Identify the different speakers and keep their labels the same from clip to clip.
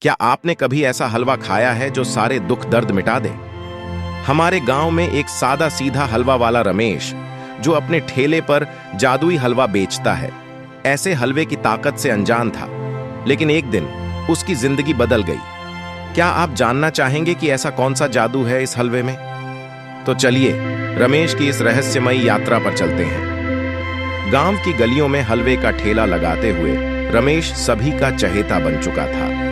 Speaker 1: क्या आपने कभी ऐसा हलवा खाया है जो सारे दुख दर्द मिटा दे? हमारे गांव में एक सादा सीधा हलवा वाला रमेश, जो अपने ठेले पर जादुई हलवा बेचता है, ऐसे हलवे की ताकत से अनजान था। लेकिन एक दिन उसकी जिंदगी बदल गई। क्या आप जानना चाहेंगे कि ऐसा कौन सा जादू है इस हलवे में? तो चलिए रमेश की इस रहस्यमयी यात्रा पर चलते हैं। गांव की गलियों में हलवे का ठेला लगाते हुए रमेश सभी का चहेता बन चुका था।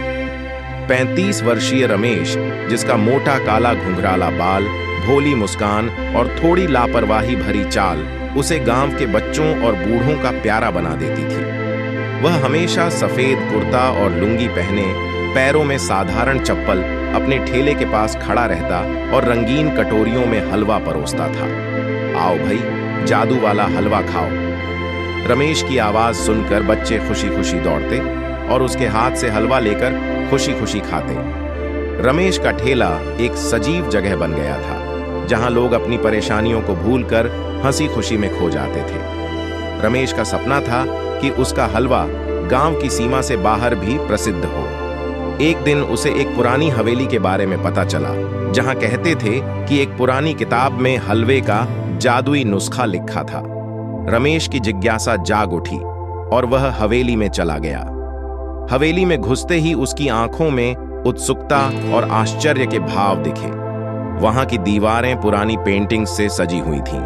Speaker 1: 35 वर्षीय रमेश, जिसका मोटा काला घुंघराला बाल, भोली मुस्कान और थोड़ी लापरवाही भरी चाल उसे गांव के बच्चों और बूढ़ों का प्यारा बना देती थी। वह हमेशा सफेद कुर्ता और लुंगी पहने, पैरों में साधारण चप्पल, अपने ठेले के पास खड़ा रहता और रंगीन कटोरियों में हलवा परोसता था। आओ भाई, जादू वाला हलवा खाओ। रमेश की आवाज सुनकर बच्चे खुशी खुशी दौड़ते और उसके हाथ से हलवा लेकर खुशी खुशी खाते। रमेश का ठेला एक सजीव जगह बन गया था, जहां लोग अपनी परेशानियों को भूलकर हंसी खुशी में खो जाते थे। रमेश का सपना था कि उसका हलवा गांव की सीमा से बाहर भी प्रसिद्ध हो। एक दिन उसे एक पुरानी हवेली के बारे में पता चला, जहां कहते थे कि एक पुरानी किताब में हलवे का जादुई नुस्खा लिखा था। रमेश की जिज्ञासा जाग उठी और वह हवेली में चला गया। हवेली में घुसते ही उसकी आंखों में उत्सुकता और आश्चर्य के भाव दिखे। वहां की दीवारें पुरानी पेंटिंग्स से सजी हुई थीं।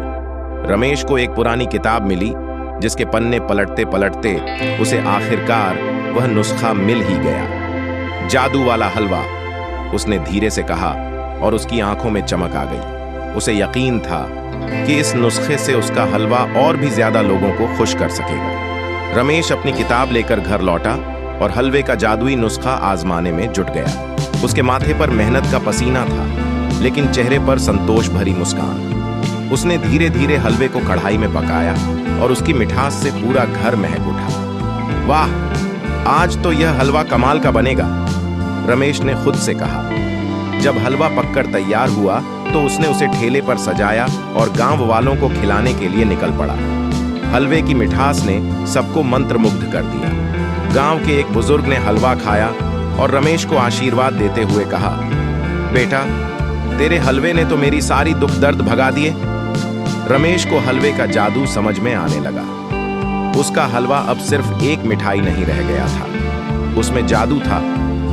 Speaker 1: रमेश को एक पुरानी किताब मिली, जिसके पन्ने पलटते पलटते उसे आखिरकार वह नुस्खा मिल ही गया। जादू वाला हलवा, उसने धीरे से कहा और उसकी आंखों में चमक आ गई। उसे यकीन था कि इस नुस्खे से उसका हलवा और भी ज्यादा लोगों को खुश कर सकेगा। रमेश अपनी किताब लेकर घर लौटा और हलवे का जादुई नुस्खा आजमाने में जुट गया। उसके माथे पर मेहनत का पसीना था, लेकिन चेहरे पर संतोष भरी मुस्कान। उसने धीरे धीरे हलवे को कढ़ाई में पकाया और उसकी मिठास से पूरा घर महक उठा। वाह, आज तो यह हलवा कमाल का बनेगा, रमेश ने खुद से कहा। जब हलवा पककर तैयार हुआ तो उसने उसे ठेले पर सजाया और गांव वालों को खिलाने के लिए निकल पड़ा। हलवे की मिठास ने सबको मंत्रमुग्ध कर दिया। गांव के एक बुजुर्ग ने हलवा खाया और रमेश को आशीर्वाद देते हुए कहा, बेटा, तेरे हलवे ने तो मेरी सारी दुख दर्द भगा दिए। रमेश को हलवे का जादू समझ में आने लगा। उसका हलवा अब सिर्फ एक मिठाई नहीं रह गया था, उसमें जादू था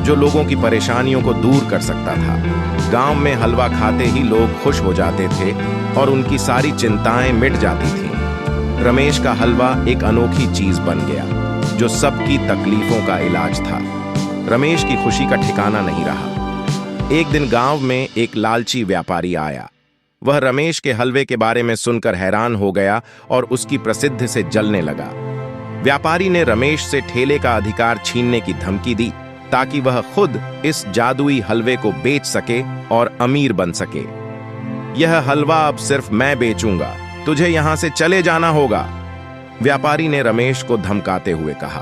Speaker 1: जो लोगों की परेशानियों को दूर कर सकता था। गांव में हलवा खाते ही लोग खुश हो जाते थे और उनकी सारी चिंताएं मिट जाती थीं। रमेश का हलवा एक अनोखी चीज बन गया, जो सबकी तकलीफों का इलाज था। रमेश की खुशी का ठिकाना नहीं रहा। एक दिन गांव में एक लालची व्यापारी आया। वह रमेश के हलवे के बारे में सुनकर हैरान हो गया और उसकी प्रसिद्धि से जलने लगा। व्यापारी ने रमेश से ठेले का अधिकार छीनने की धमकी दी, ताकि वह खुद इस जादुई हलवे को बेच सके और अमीर बन सके। यह हलवा अब सिर्फ मैं बेचूंगा, तुझे यहां से चले जाना होगा, व्यापारी ने रमेश को धमकाते हुए कहा।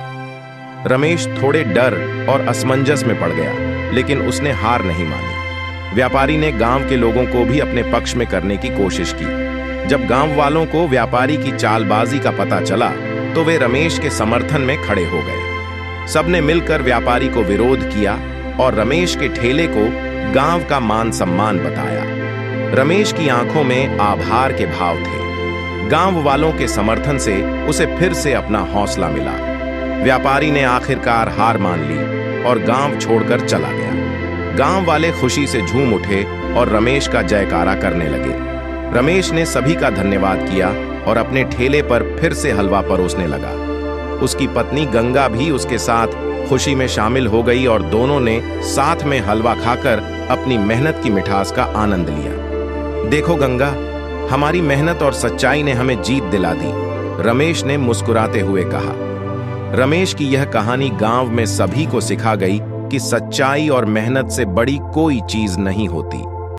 Speaker 1: रमेश थोड़े डर और असमंजस में पड़ गया, लेकिन उसने हार नहीं मानी। व्यापारी ने गांव के लोगों को भी अपने पक्ष में करने की कोशिश की। जब गांव वालों को व्यापारी की चालबाजी का पता चला, तो वे रमेश के समर्थन में खड़े हो गए। सबने मिलकर व्यापारी को विरोध किया और रमेश के ठेले को गांव का मान सम्मान बताया। रमेश की आंखों में आभार के भाव थे। गांव वालों के समर्थन से उसे फिर से अपना हौसला मिला। व्यापारी ने आखिरकार हार मान ली और गांव छोड़कर चला गया। गांव वाले खुशी से झूम उठे और रमेश का जयकारा करने लगे। रमेश ने सभी का धन्यवाद किया और अपने ठेले पर फिर से हलवा परोसने लगा। उसकी पत्नी गंगा भी उसके साथ खुशी में शामिल हो गई और दोनों ने साथ में हलवा खाकर अपनी मेहनत की मिठास का आनंद लिया। देखो गंगा, हमारी मेहनत और सच्चाई ने हमें जीत दिला दी, रमेश ने मुस्कुराते हुए कहा। रमेश की यह कहानी गांव में सभी को सिखा गई कि सच्चाई और मेहनत से बड़ी कोई चीज नहीं होती।